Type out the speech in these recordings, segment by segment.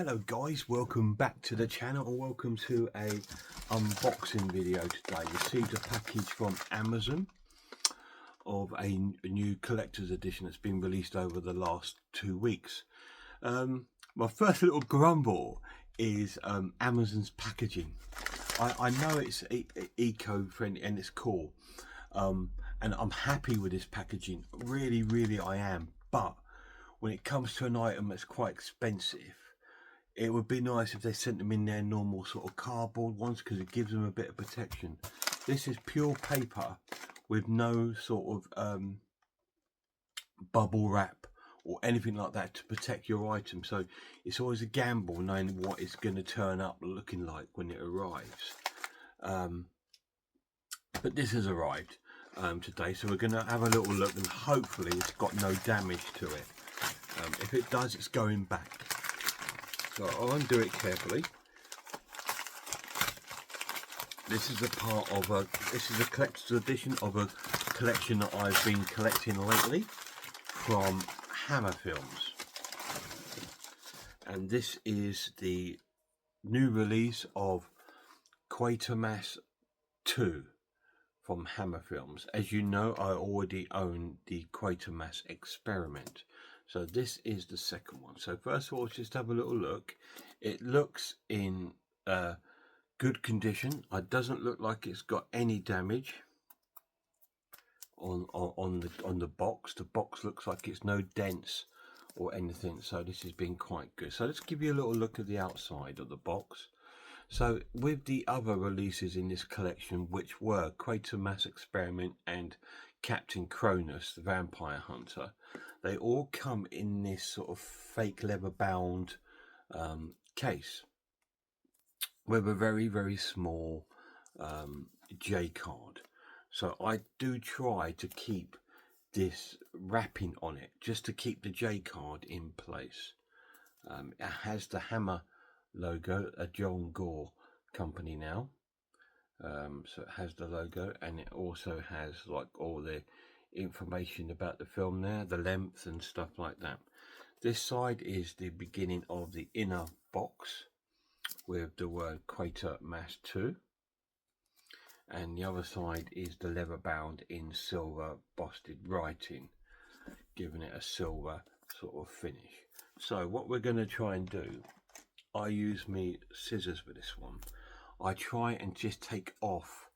Hello guys, welcome back to the channel and welcome to a unboxing video today. Received a package from Amazon of a new collector's edition that's been released over the last 2 weeks. My first little grumble is Amazon's packaging. I know it's eco-friendly and it's cool, and I'm happy with this packaging, really I am, but when it comes to an item that's quite expensive, it would be nice if they sent them in their normal sort of cardboard ones, because it gives them a bit of protection. This is pure paper with no sort of bubble wrap or anything like that to protect your item. So it's always a gamble knowing what it's going to turn up looking like when it arrives. But this has arrived today, so we're going to have a little look, and hopefully it's got no damage to it. If it does, it's going back. So I'll undo it carefully. This is a part of this is a collector's edition of a collection that I've been collecting lately from Hammer Films. And this is the new release of Quatermass 2 from Hammer Films. As you know, I already own the Quatermass Experiment. So this is the second one. So first of all, just have a little look. It looks in good condition. It doesn't look like it's got any damage on the box. The box looks like it's no dents or anything. So this has been quite good. So let's give you a little look at the outside of the box. So with the other releases in this collection, which were Quatermass Experiment and Captain Cronus, the Vampire Hunter, they all come in this sort of fake leather bound case with a very small J card. So I do try to keep this wrapping on it just to keep the J card in place. It has the Hammer logo, a John Gore company now. So it has the logo, and it also has like all the information about the film there, the length and stuff like that. This side is the beginning of the inner box with the word Quatermass 2, and the other side is the leather bound in silver bossed writing, giving it a silver sort of finish. So what we're going to try and do, I use me scissors for this one. I try and just take off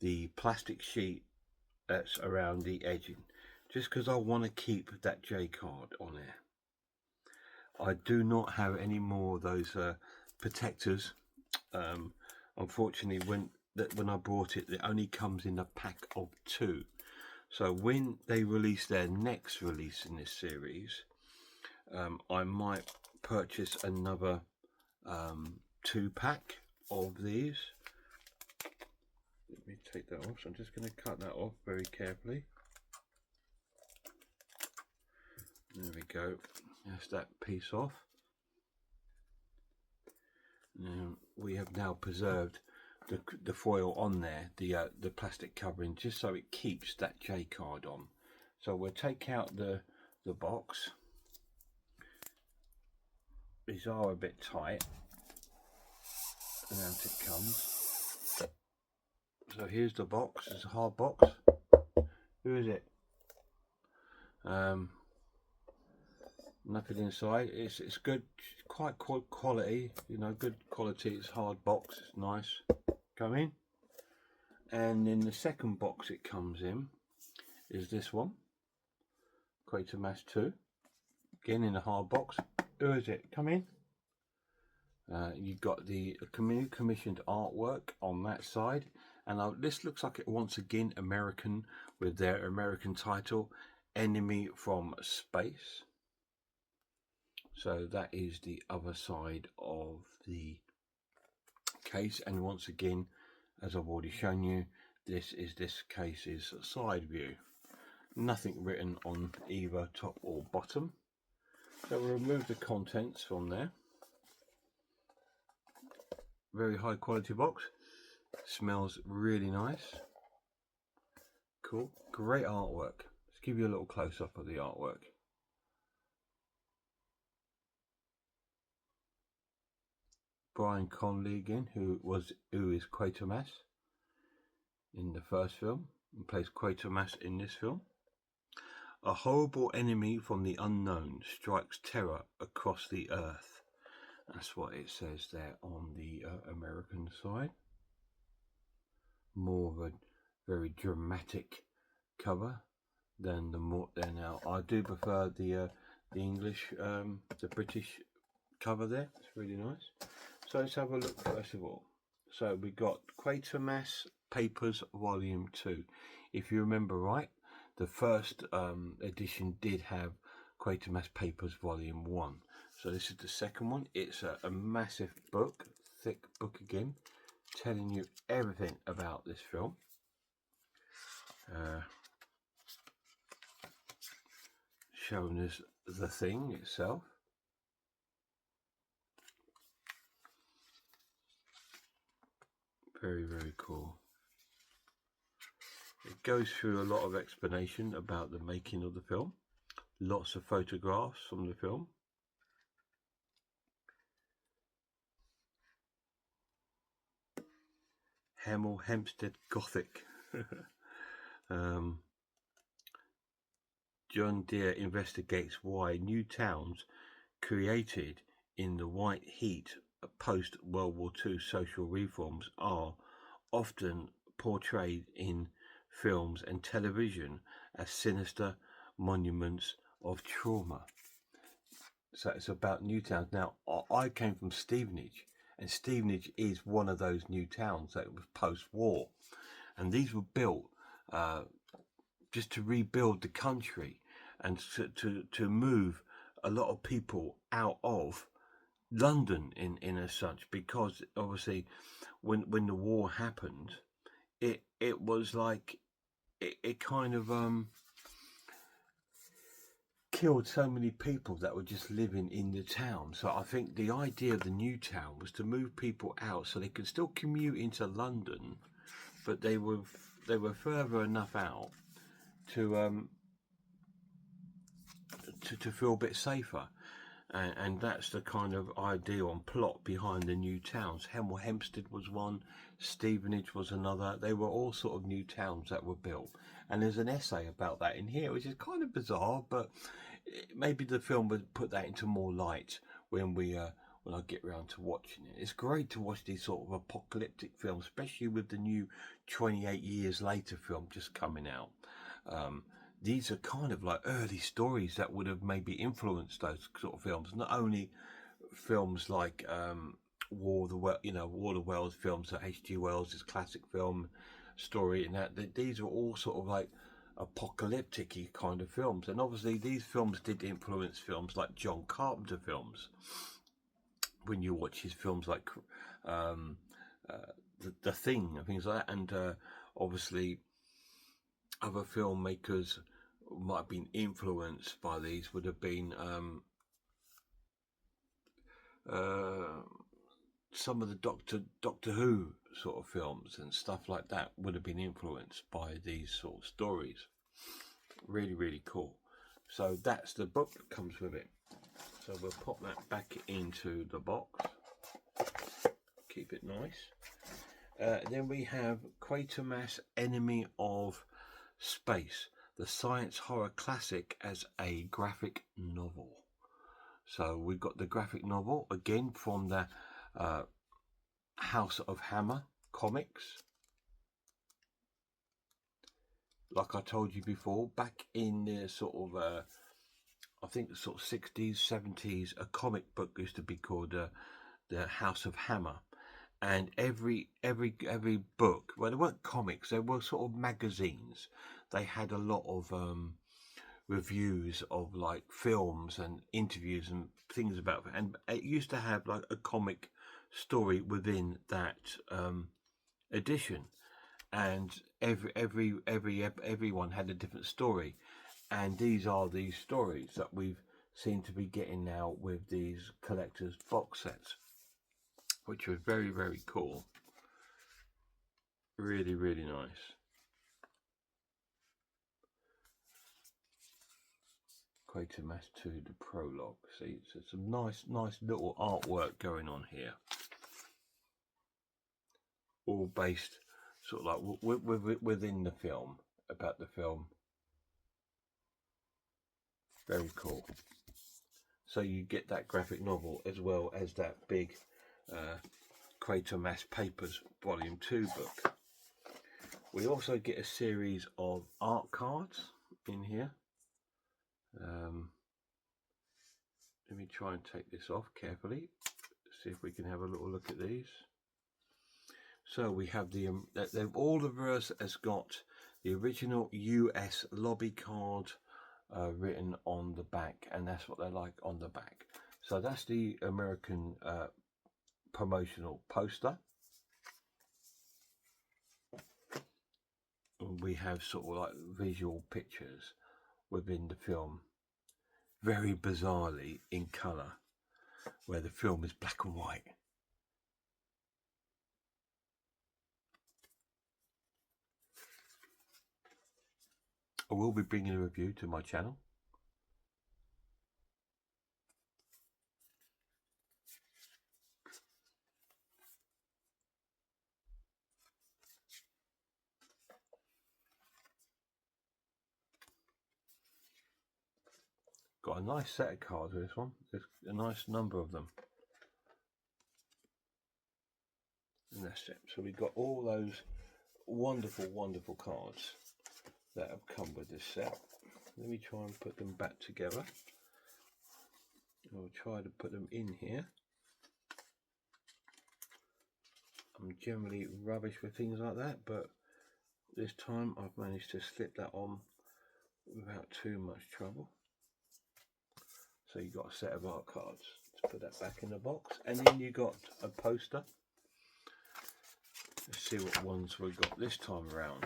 the plastic sheet that's around the edging, just because I want to keep that J card on there. I do not have any more of those protectors. Unfortunately, when I bought it only comes in a pack of 2. So when they release their next release in this series, I might purchase another 2-pack of these. Let me take that off. So I'm just going to cut that off very carefully. There we go. That's that piece off. Now we have now preserved the foil on there, the plastic covering, just so it keeps that J card on. So we'll take out the box. These are a bit tight, and out it comes. So here's the box. It's a hard box. Who is it? Nothing inside. It's good, quite quality. You know, good quality. It's hard box. It's nice. Come in. And then the second box it comes in is this one, Quatermass 2. Again in a hard box. Who is it? Come in. You've got the commissioned artwork on that side, and this looks like it once again American, with their American title, Enemy from Space. So that is the other side of the case, and once again, as I've already shown you, this case's side view. Nothing written on either top or bottom. So we'll remove the contents from there. Very high quality box. Smells really nice. Cool. Great artwork. Let's give you a little close up of the artwork. Brian Conley again, who is Quatermass in the first film and plays Quatermass in this film. A horrible enemy from the unknown strikes terror across the earth. That's what it says there on the American side. More of a very dramatic cover than now. I do prefer the English, the British cover there. It's really nice. So let's have a look first of all. So we got Quatermass Papers Volume 2. If you remember right, the first edition did have Quatermass Papers Volume 1. So this is the second one. It's a massive book, thick book again, telling you everything about this film. Showing us the thing itself. Very, very cool. It goes through a lot of explanation about the making of the film. Lots of photographs from the film. Hemel Hempstead Gothic. John Deere investigates why new towns created in the white heat post World War II social reforms are often portrayed in films and television as sinister monuments of trauma. So it's about new towns. Now, I came from Stevenage, and Stevenage is one of those new towns that was post-war, and these were built just to rebuild the country and to move a lot of people out of London in as such, because obviously when the war happened, it was like it kind of killed so many people that were just living in the town. So I think the idea of the new town was to move people out so they could still commute into London, but they were further enough out to feel a bit safer. And that's the kind of idea and plot behind the new towns. Hemel Hempstead was one, Stevenage was another. They were all sort of new towns that were built. And there's an essay about that in here, which is kind of bizarre, but maybe the film would put that into more light when I get around to watching it. It's great to watch these sort of apocalyptic films, especially with the new 28 Years Later film just coming out. These are kind of like early stories that would have maybe influenced those sort of films. Not only films like War of the Worlds films, that H.G. Wells' classic film story, and that these are all sort of like apocalyptic-y kind of films. And obviously these films did influence films like John Carpenter films. When you watch his films like the Thing and things like that, and obviously other filmmakers might have been influenced by these would have been some of the Doctor Who sort of films and stuff like that would have been influenced by these sort of stories. Really, really cool. So that's the book that comes with it. So we'll pop that back into the box. Keep it nice. Then we have Quatermass Enemy of Space, the science horror classic as a graphic novel. So we've got the graphic novel again from the House of Hammer comics. Like I told you before, back in the sort of I think the sort of 60s, 70s, a comic book used to be called the House of Hammer. And every book, well, they weren't comics, they were sort of magazines. They had a lot of reviews of like films and interviews and things about it. And it used to have like a comic story within that edition. And everyone had a different story. And these are these stories that we've seem to be getting now with these collector's box sets, which was very, very cool. Really, really nice. Quatermass 2, the prologue. See, so some nice little artwork going on here. all based sort of like within the film, about the film. Very cool. So you get that graphic novel as well as that big Quatermass Papers Volume 2 book. We also get a series of art cards in here. Let me try and take this off carefully. See if we can have a little look at these. So we have the all the verse has got the original US lobby card written on the back, and that's what they're like on the back. So that's the American promotional poster. And we have sort of like visual pictures within the film, very bizarrely in colour, where the film is black and white. I will be bringing a review to my channel. Got a nice set of cards with this one. There's a nice number of them. And that's it. So we've got all those wonderful, wonderful cards that have come with this set. Let me try and put them back together. I'll try to put them in here. I'm generally rubbish with things like that, but this time I've managed to slip that on without too much trouble. So you've got a set of art cards. Let's put that back in the box. And then you got a poster. Let's see what ones we've got this time around.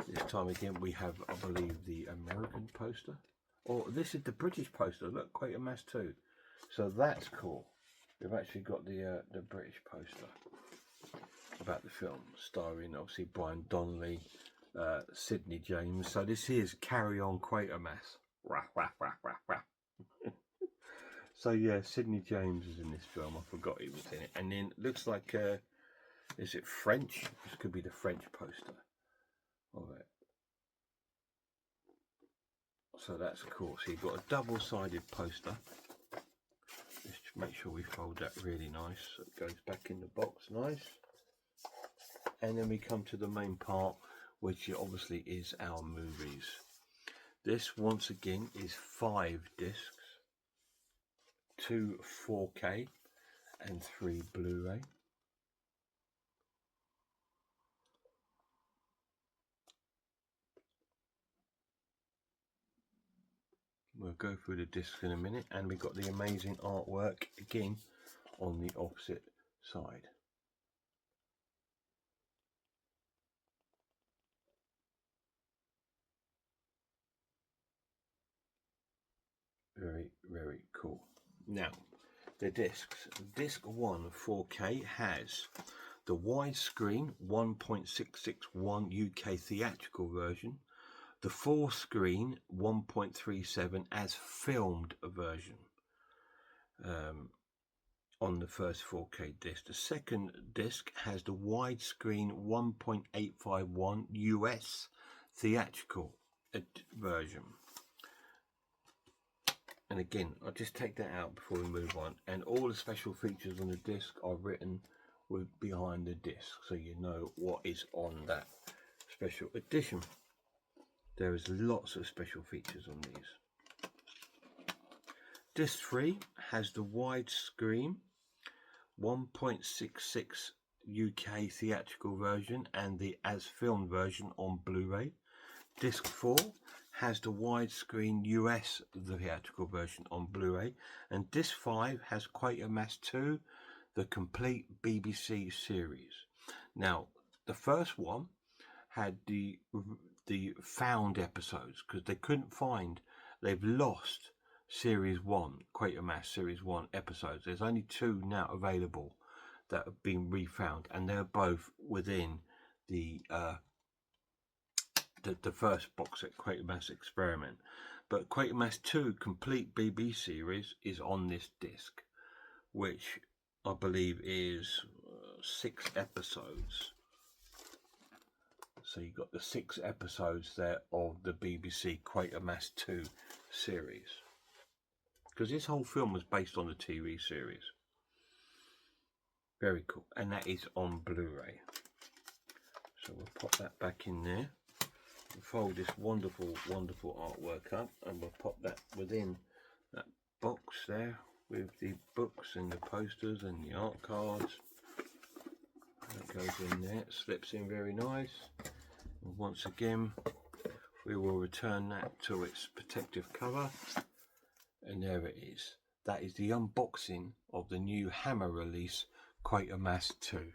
This time again we have, I believe, the American poster. Or this is the British poster. Look, Quatermass 2. So that's cool. We've actually got the British poster about the film, starring obviously Brian Donnelly, Sidney James. So this is Carry On Quatermass. Rah, rah, rah, rah, rah. So yeah, Sidney James is in this film. I forgot he was in it. And then it looks like, is it French? This could be the French poster of it. So that's cool. So you've got a double-sided poster. Just make sure we fold that really nice. So it goes back in the box nice. And then we come to the main part, which obviously is our movies. This once again is 5 discs, 2 4K and 3 Blu-ray. We'll go through the discs in a minute, and we've got the amazing artwork again on the opposite side. Very, very cool. Now, the discs. Disc 1 4K has the widescreen 1.661 UK theatrical version, the full screen 1.37 as filmed version on the first 4K disc. The second disc has the widescreen 1.851 US theatrical version. And again, I'll just take that out before we move on. And all the special features on the disc are written with behind the disc, so you know what is on that special edition. There is lots of special features on these. Disc 3 has the widescreen 1.66 UK theatrical version and the as filmed version on Blu-ray. Disc 4 has the widescreen US theatrical version on Blu-ray, and Disc 5 has Quatermass 2, the complete BBC series. Now, the first one had the found episodes because they couldn't find. They've lost Series 1, Quatermass Series 1 episodes. There's only 2 now available that have been refound, and they're both within the first box set, Quatermass Experiment. But Quatermass 2 complete BBC series is on this disc, which I believe is got 6 episodes. So you've got the 6 episodes there of the BBC Quatermass 2 series. Because this whole film was based on the TV series. Very cool. And that is on Blu-ray. So we'll pop that back in there. We'll fold this wonderful, wonderful artwork up, and we'll pop that within that box there with the books and the posters and the art cards. That goes in there, it slips in very nice. And once again, we will return that to its protective cover. And there it is. That is the unboxing of the new Hammer release, Quatermass 2.